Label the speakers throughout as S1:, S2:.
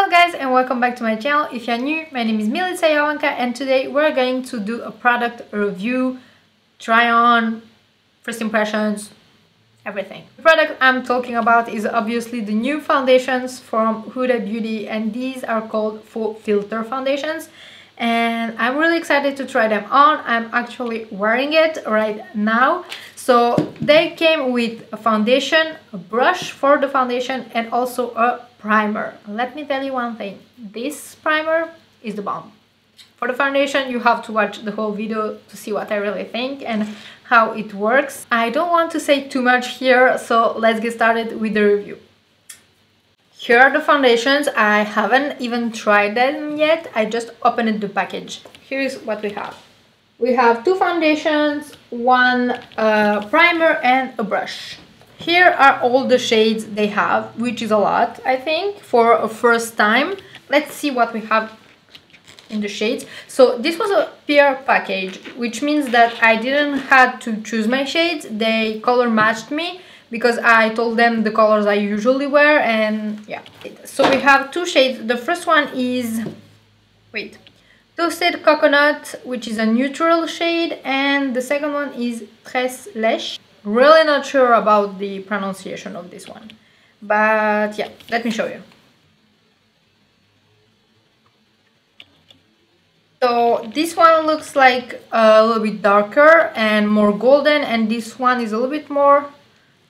S1: Hello guys and welcome back to my channel. If you're new, my name is MILITZAYOVANKA and today we're going to do a product review, try on, first impressions, everything. The product I'm talking about is obviously the new foundations from Huda Beauty, and these are called Faux filter foundations, and I'm really excited to try them on. I'm actually wearing it right now. So they came with a foundation, a brush for the foundation, and also a primer. Let me tell you one thing, this primer is the bomb. For the foundation you have to watch the whole video to see what I really think and how it works. I don't want to say too much here, so let's get started with the review. Here are the foundations. I haven't even tried them yet, I just opened the package. Here's what we have. We have two foundations, one primer and a brush. Here are all the shades they have, which is a lot, I think, for a first time. Let's see what we have in the shades. So this was a peer package, which means that I didn't have to choose my shades. They color matched me because I told them the colors I usually wear, and yeah. So we have two shades. The first one is, Toasted Coconut, which is a neutral shade, and the second one is Leshe. Really not sure about the pronunciation of this one, but yeah, let me show you. So this one looks like a little bit darker and more golden, and this one is a little bit more,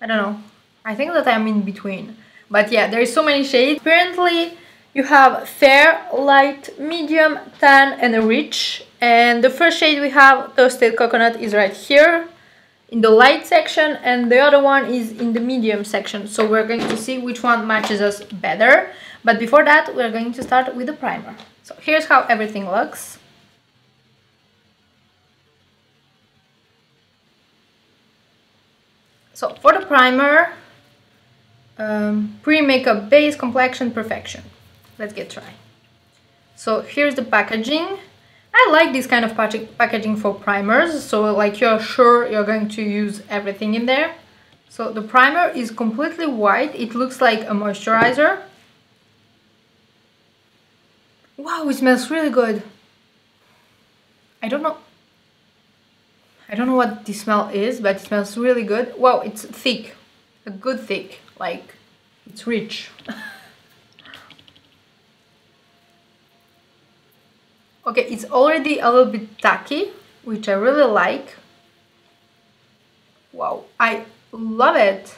S1: I don't know, I think that I'm in between. But yeah, there is so many shades. Apparently you have fair, light, medium, tan and rich, and the first shade we have, Toasted Coconut, is right here in the light section, and the other one is in the medium section. So we're going to see which one matches us better, but before that we're going to start with the primer. So here's how everything looks. So for the primer, pre-makeup base, complexion, perfection. Let's get try. So here's the packaging. I like this kind of packaging for primers, so like you're sure you're going to use everything in there. So the primer is completely white, it looks like a moisturizer. Wow, it smells really good. I don't know what this smell is, but it smells really good. Wow, it's thick, a good thick, like it's rich. Okay, it's already a little bit tacky, which I really like. Wow, I love it.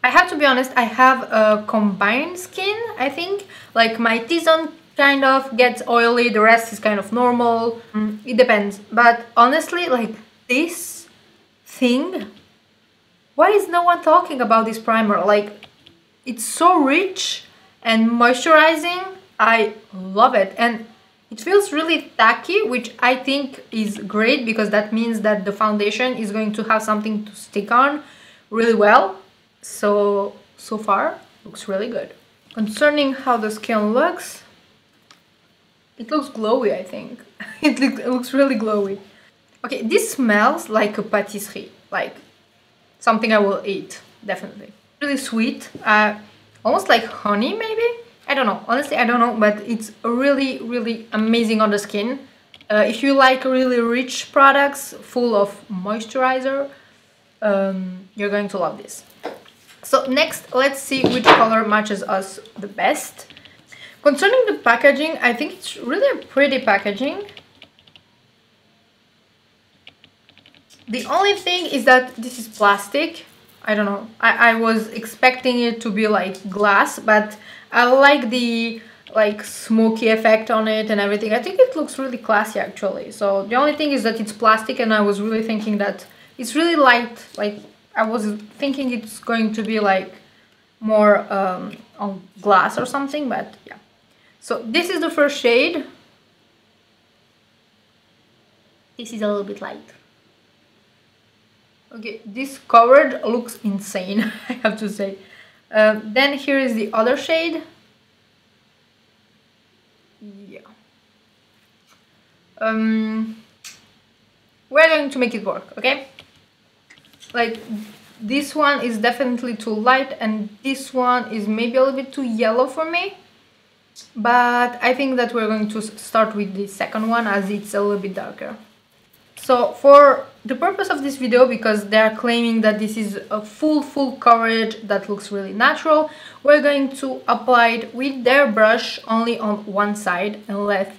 S1: I have to be honest, I have a combined skin, I think. Like my T-zone kind of gets oily, the rest is kind of normal. It depends. But honestly, like this thing, why is no one talking about this primer? Like, it's so rich and moisturizing. I love it. And it feels really tacky, which I think is great because that means that the foundation is going to have something to stick on really well. So far, looks really good. Concerning how the skin looks, it looks glowy, I think. It looks really glowy. Okay, this smells like a patisserie, like something I will eat, definitely. Really sweet, almost like honey maybe? I don't know, honestly I don't know, but it's really, really amazing on the skin. If you like really rich products full of moisturizer, you're going to love this. So next, let's see which color matches us the best. Concerning the packaging, I think it's really a pretty packaging. The only thing is that this is plastic. I don't know, I was expecting it to be like glass, but I like the smoky effect on it and everything. I think it looks really classy actually. So the only thing is that it's plastic, and I was really thinking that it's really light. Like I was thinking it's going to be like more on glass or something, but yeah. So this is the first shade. This is a little bit light. Okay, this coverage looks insane, I have to say. Then here is the other shade. Yeah. We're going to make it work, okay? Like this one is definitely too light, and this one is maybe a little bit too yellow for me. but I think that we're going to start with the second one as it's a little bit darker. So for the purpose of this video, because they are claiming that this is a full coverage that looks really natural, we're going to apply it with their brush only on one side and let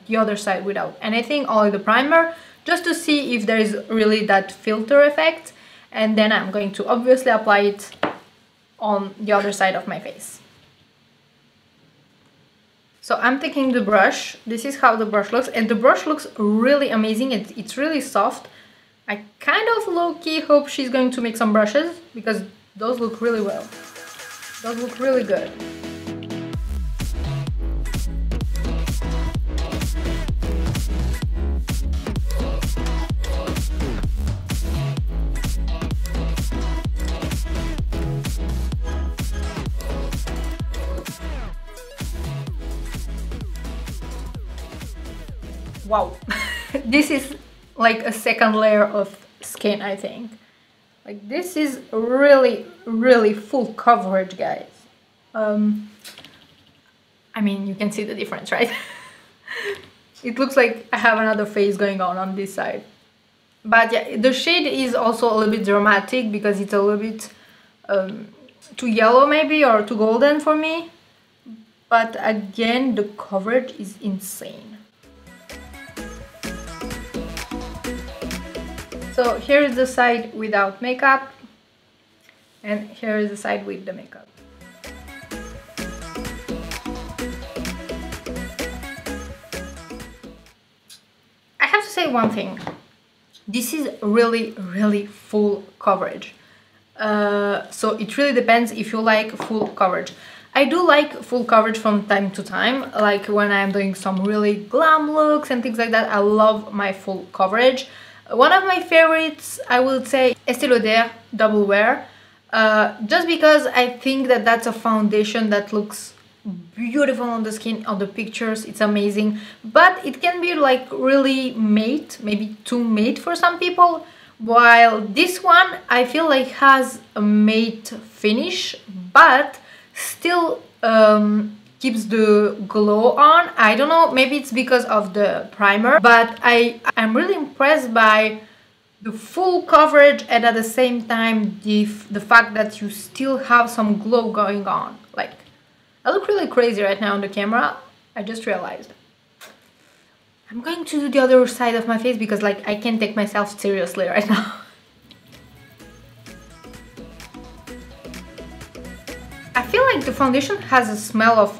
S1: the other side without anything, only the primer, just to see if there is really that filter effect. And then I'm going to obviously apply it on the other side of my face. So I'm taking the brush. This is how the brush looks, and the brush looks really amazing. It's really soft. I kind of low-key hope she's going to make some brushes, because those look really well. Those look really good. Wow, this is like a second layer of skin, I think. Like, this is really full coverage, guys. I mean, you can see the difference, right? It looks like I have another face going on this side. But yeah, the shade is also a little bit dramatic because it's a little bit too yellow maybe, or too golden for me. But again, the coverage is insane. So here is the side without makeup, and here is the side with the makeup. I have to say one thing. This is really full coverage. So it really depends if you like full coverage. I do like full coverage from time to time, like when I'm doing some really glam looks and things like that. I love my full coverage. One of my favorites, I would say, Estée Lauder Double Wear, just because I think that that's a foundation that looks beautiful on the skin, on the pictures. It's amazing, but it can be like really matte, maybe too matte for some people, while this one I feel like has a matte finish, but still keeps the glow on. I don't know, maybe it's because of the primer, but I'm really impressed by the full coverage, and at the same time the fact that you still have some glow going on. Like, I look really crazy right now on the camera. I just realized. I'm going to do the other side of my face because like I can't take myself seriously right now. I feel like the foundation has a smell of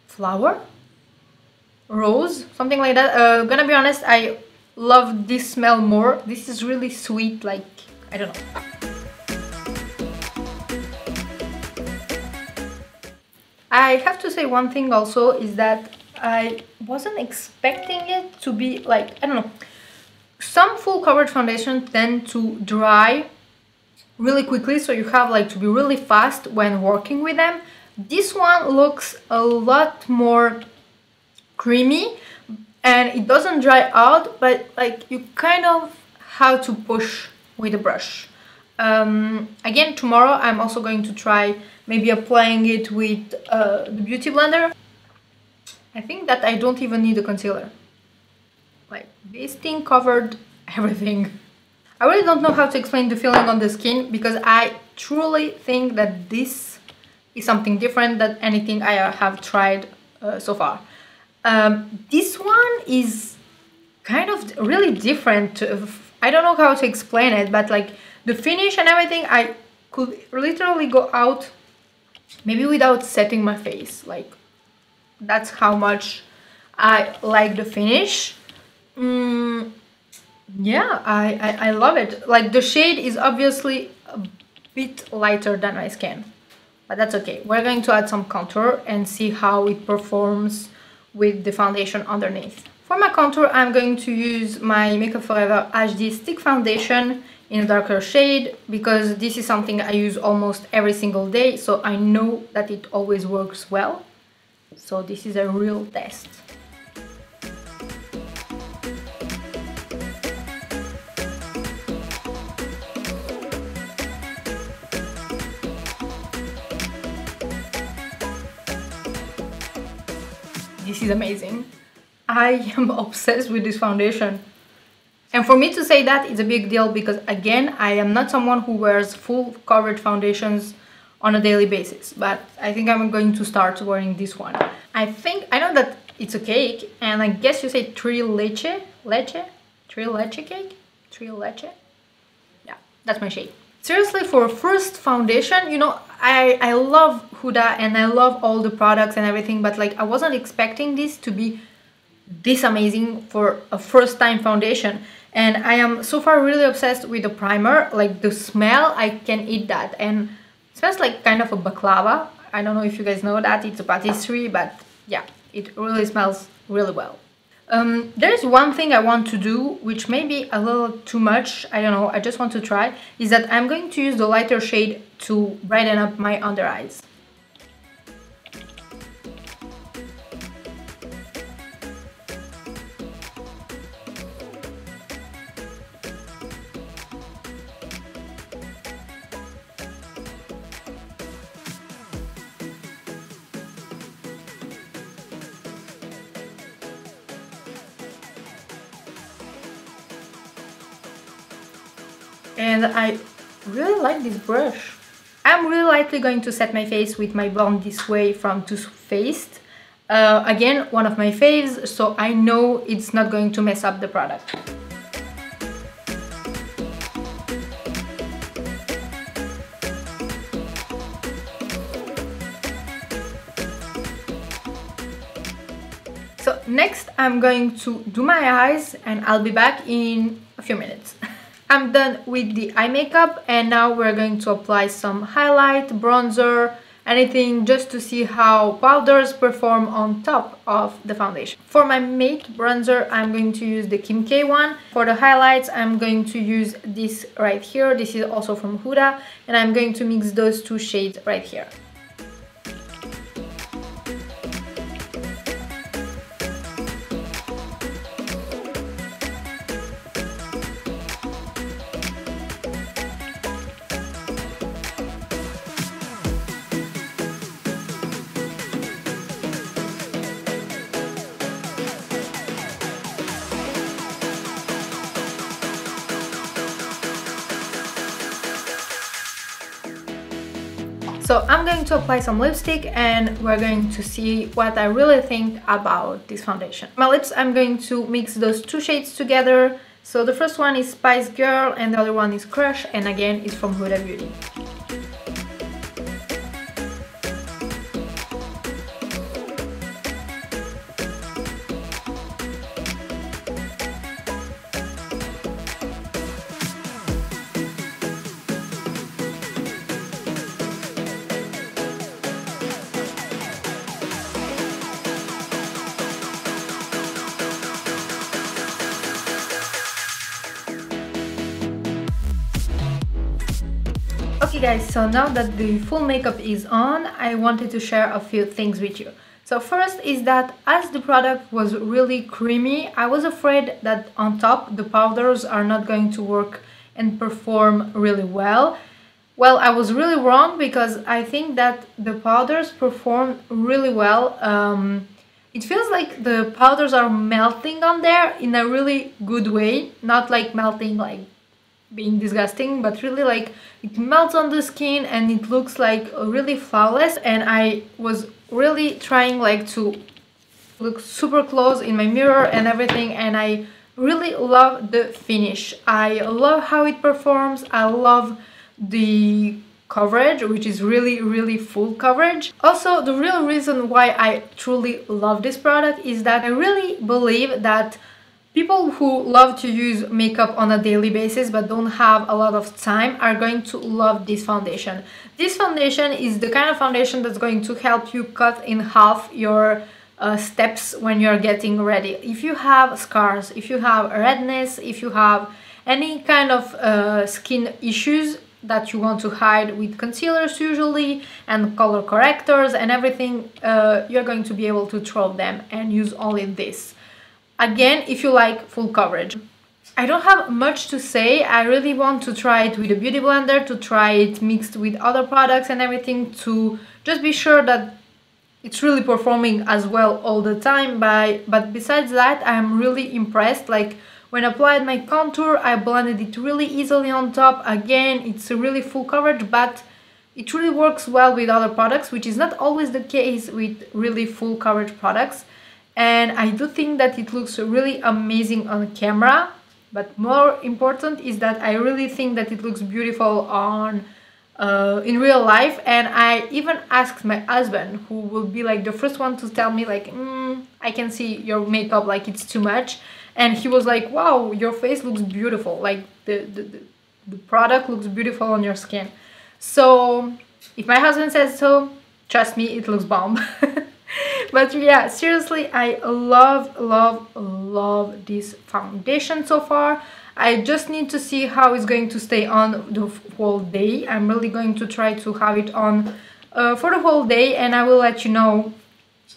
S1: flower, rose, something like that. Gonna be honest, I love this smell more. This is really sweet, like, I don't know. I have to say one thing also is that I wasn't expecting it to be like, I don't know, some full coverage foundations tend to dry really quickly, so you have like to be really fast when working with them. This one looks a lot more creamy and it doesn't dry out, but like you kind of have to push with the brush. Again, tomorrow I'm also going to try maybe applying it with the Beauty Blender. I think that I don't even need a concealer. Like, this thing covered everything. I really don't know how to explain the feeling on the skin, because I truly think that this is something different than anything I have tried so far. This one is kind of really different. I don't know how to explain it, but like the finish and everything, I could literally go out maybe without setting my face. Like, that's how much I like the finish. Yeah, I love it. Like, the shade is obviously a bit lighter than my skin, but that's okay. We're going to add some contour and see how it performs with the foundation underneath. For my contour, I'm going to use my Makeup Forever HD Stick Foundation in a darker shade, because this is something I use almost every single day, so I know that it always works well. So this is a real test. this is amazing. I am obsessed with this foundation. And for me to say that, it's a big deal because, again, I am not someone who wears full coverage foundations on a daily basis. But I think I'm going to start wearing this one. I know that it's a cake, and I guess you say Tres Leche? Tres Leche cake? Tres Leche? Yeah, that's my shade. Seriously, for first foundation, you know, I love Huda and I love all the products and everything, but like I wasn't expecting this to be this amazing for a first time foundation. And I am so far really obsessed with the primer. Like the smell, I can eat that, and it smells like kind of a baklava. I don't know if you guys know that, it's a patisserie, but yeah, it really smells really well. There's one thing I want to do, which may be a little too much, I don't know, I just want to try, is that I'm going to use the lighter shade to brighten up my under eyes. And I really like this brush. I'm really likely going to set my face with my Born This Way from Too Faced. Again, one of my faves, so I know it's not going to mess up the product. So next I'm going to do my eyes and I'll be back in a few minutes. I'm done with the eye makeup and now we're going to apply some highlight, bronzer, anything just to see how powders perform on top of the foundation. For my matte bronzer, I'm going to use the Kim K one. For the highlights, I'm going to use this right here. This is also from Huda, and I'm going to mix those two shades right here. So I'm going to apply some lipstick and we're going to see what I really think about this foundation. My lips, I'm going to mix those two shades together. So the first one is Spice Girl and the other one is Crush, and again it's from Huda Beauty. Okay guys, so now that the full makeup is on, I wanted to share a few things with you. So first is that as the product was really creamy, I was afraid that on top the powders are not going to work and perform really well. Well, I was really wrong because I think that the powders perform really well. It feels like the powders are melting on there in a really good way, not like melting like being disgusting, but really like it melts on the skin and it looks like really flawless. And I was really trying like to look super close in my mirror and everything, and I really love the finish. I love how it performs. I love the coverage, which is really full coverage. Also, the real reason why I truly love this product is that I really believe that people who love to use makeup on a daily basis but don't have a lot of time are going to love this foundation. This foundation is the kind of foundation that's going to help you cut in half your steps when you're getting ready. If you have scars, if you have redness, if you have any kind of skin issues that you want to hide with concealers usually and color correctors and everything, you're going to be able to throw them and use only this. Again, if you like full coverage. I don't have much to say. I really want to try it with a beauty blender, to try it mixed with other products and everything, to just be sure that it's really performing as well all the time. But besides that, I'm really impressed. Like when I applied my contour, I blended it really easily on top. Again, it's a really full coverage, but it really works well with other products, which is not always the case with really full coverage products. And I do think that it looks really amazing on camera, but more important is that I really think that it looks beautiful on in real life. And I even asked my husband, who will be like the first one to tell me like, I can see your makeup, like it's too much. And he was like, wow, your face looks beautiful, like the product looks beautiful on your skin. So if my husband says so, trust me, it looks bomb. But yeah, seriously, I love this foundation so far. I just need to see how it's going to stay on the whole day. I'm really going to try to have it on for the whole day, and I will let you know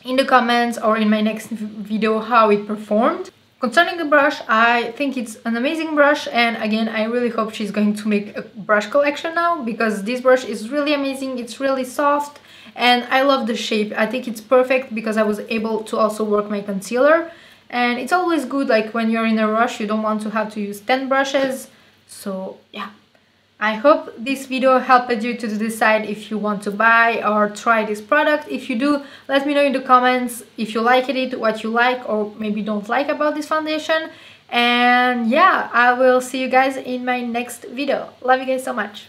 S1: in the comments or in my next video how it performed. Concerning the brush, I think it's an amazing brush, and again, I really hope she's going to make a brush collection now, because this brush is really amazing. It's really soft, and I love the shape. I think it's perfect because I was able to also work my concealer, and it's always good, like when you're in a rush, you don't want to have to use 10 brushes. So yeah, I hope this video helped you to decide if you want to buy or try this product. If you do, let me know in the comments if you liked it, what you like or maybe don't like about this foundation. And yeah, I will see you guys in my next video. Love you guys so much.